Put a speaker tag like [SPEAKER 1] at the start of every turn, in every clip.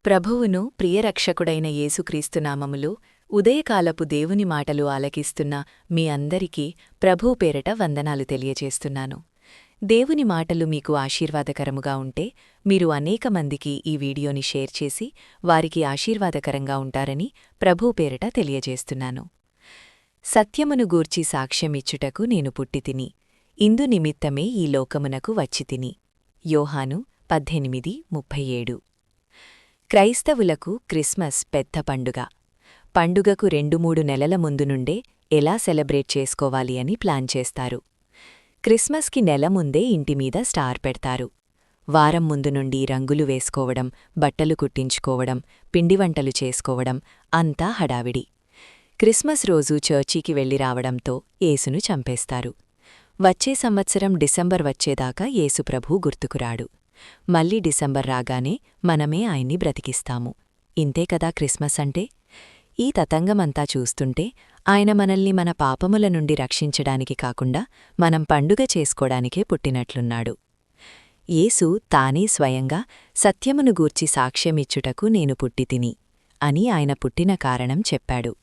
[SPEAKER 1] ప్రభువును ప్రియరక్షకుడైన యేసుక్రీస్తునామములో ఉదయకాలపు దేవుని మాటలు ఆలకిస్తున్న మీ అందరికీ ప్రభువు పేరట వందనాలు తెలియజేస్తున్నాను. దేవుని మాటలు మీకు ఆశీర్వాదకరముగా ఉంటే మీరు అనేక మందికి ఈ వీడియోని షేర్ చేసి వారికి ఆశీర్వాదకరంగా ఉంటారని ప్రభువు పేరట తెలియజేస్తున్నాను. సత్యమును గూర్చి సాక్ష్యమిచ్చుటకు నేను పుట్టితిని, ఇందు నిమిత్తమే ఈ లోకమునకు వచ్చితిని. యోహాను 18:37. క్రైస్తవులకు క్రిస్మస్ పెద్ద పండుగ. పండుగకు 2-3 నెలల ముందు నుండే ఎలా సెలబ్రేట్ చేసుకోవాలి అని ప్లాన్ చేస్తారు. క్రిస్మస్కి నెల ముందే ఇంటిమీద స్టార్ పెడతారు. వారం ముందు నుండి రంగులు వేసుకోవడం, బట్టలు కుట్టించుకోవడం, పిండివంటలు చేసుకోవడం అంతా హడావిడి. క్రిస్మస్ రోజు చర్చికి వెళ్లి రావడంతో యేసును చంపేస్తారు. వచ్చే సంవత్సరం డిసెంబర్ వచ్చేదాకా యేసుప్రభు గుర్తుకురాడు. మళ్ళీ డిసెంబర్ రాగానే మనమే ఆయన్ని బ్రతికిస్తాము. ఇంతే కదా క్రిస్మస్ అంటే. ఈ తతంగమంతా చూస్తుంటే ఆయన మనల్ని మన పాపముల నుండి రక్షించడానికి కాకుండా మనం పండుగ చేసుకోడానికే పుట్టినట్లున్నాడు. యేసు తానే స్వయంగా సత్యమును గూర్చి సాక్ష్యమిచ్చుటకు నేను పుట్టితిని అని ఆయన పుట్టిన కారణం చెప్పాడు.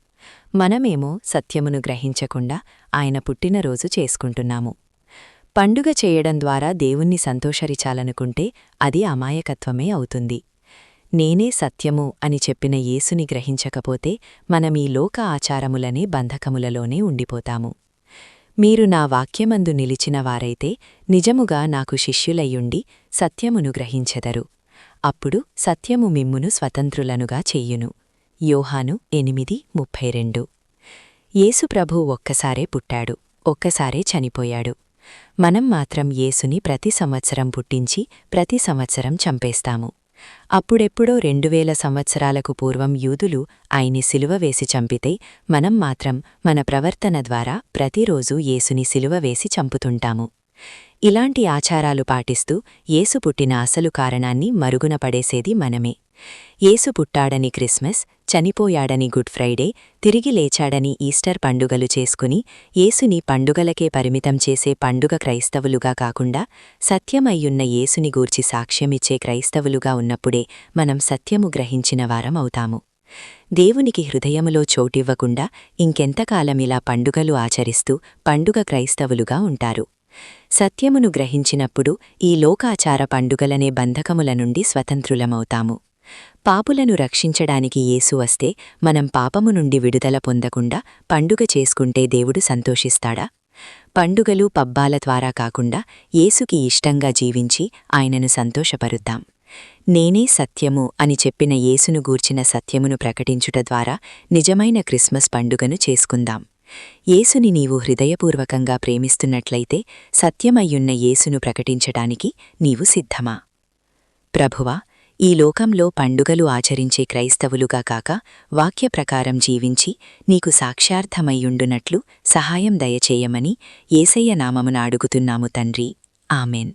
[SPEAKER 1] మనమేమో సత్యమును గ్రహించకుండా ఆయన పుట్టినరోజు చేసుకుంటున్నాము. పండుగ చేయడం ద్వారా దేవుణ్ణి సంతోషరిచాలనుకుంటే అది అమాయకత్వమే అవుతుంది. నేనే సత్యము అని చెప్పిన యేసుని గ్రహించకపోతే మనమీ లోక ఆచారములనే బంధకములలోనే ఉండిపోతాము. మీరు నా వాక్యమందు నిలిచిన వారైతే నిజముగా నాకు శిష్యులయ్యుండి సత్యమును గ్రహించెదరు. అప్పుడు సత్యము మిమ్మును స్వతంత్రులనుగా చెయ్యును. యోహాను 8:32. యేసుప్రభు ఒక్కసారే పుట్టాడు, ఒక్కసారే చనిపోయాడు. మనం మాత్రం యేసుని ప్రతి సంవత్సరం పుట్టించి ప్రతి సంవత్సరం చంపేస్తాము. అప్పుడెప్పుడో 2000 సంవత్సరాలకు పూర్వం యూదులు ఆయన్ని సిలువ వేసి చంపితే మనం మాత్రం మన ప్రవర్తన ద్వారా ప్రతిరోజూ యేసుని సిలువ వేసి చంపుతుంటాము. ఇలాంటి ఆచారాలు పాటిస్తూ యేసు పుట్టిన అసలు కారణాన్ని మరుగున పడేసేది మనమే. యేసు పుట్టాడని క్రిస్మస్, చనిపోయాడని గుడ్ ఫ్రైడే, తిరిగి లేచాడని ఈస్టర్ పండుగలు చేసుకుని యేసుని పండుగలకే పరిమితం చేసే పండుగ క్రైస్తవులుగా కాకుండా సత్యమయ్యున్న యేసుని గూర్చి సాక్ష్యమిచ్చే క్రైస్తవులుగా ఉన్నప్పుడే మనం సత్యము గ్రహించిన వారం అవుతాము. దేవునికి హృదయములో చోటివ్వకుండా ఇంకెంతకాలమిలా పండుగలు ఆచరిస్తూ పండుగ క్రైస్తవులుగా ఉంటారు. సత్యమును గ్రహించినప్పుడు ఈ లోకాచార పండుగలనే బంధకముల నుండి స్వతంత్రులమవుతాము. పాపులను రక్షించడానికి యేసు వస్తే మనం పాపము నుండి విడుదల పొందకుండా పండుగ చేసుకుంటే దేవుడు సంతోషిస్తాడా? పండుగలు పబ్బాల ద్వారా కాకుండా యేసుకి ఇష్టంగా జీవించి ఆయనను సంతోషపరుద్దాం. నేనే సత్యము అని చెప్పిన యేసును గూర్చిన సత్యమును ప్రకటించుట ద్వారా నిజమైన క్రిస్మస్ పండుగను చేసుకుందాం. యేసుని నీవు హృదయపూర్వకంగా ప్రేమిస్తున్నట్లయితే సత్యమయ్యున్న యేసును ప్రకటించడానికి నీవు సిద్ధమా? ప్రభువా, ఈ లోకంలో పండుగలు ఆచరించే క్రైస్తవులుగా కాక వాక్య ప్రకారం జీవించి నీకు సాక్ష్యార్థమయ్యుండునట్లు సహాయం దయచేయమని యేసయ్య నామమున అడుగుతున్నాము తండ్రి. ఆమెన్.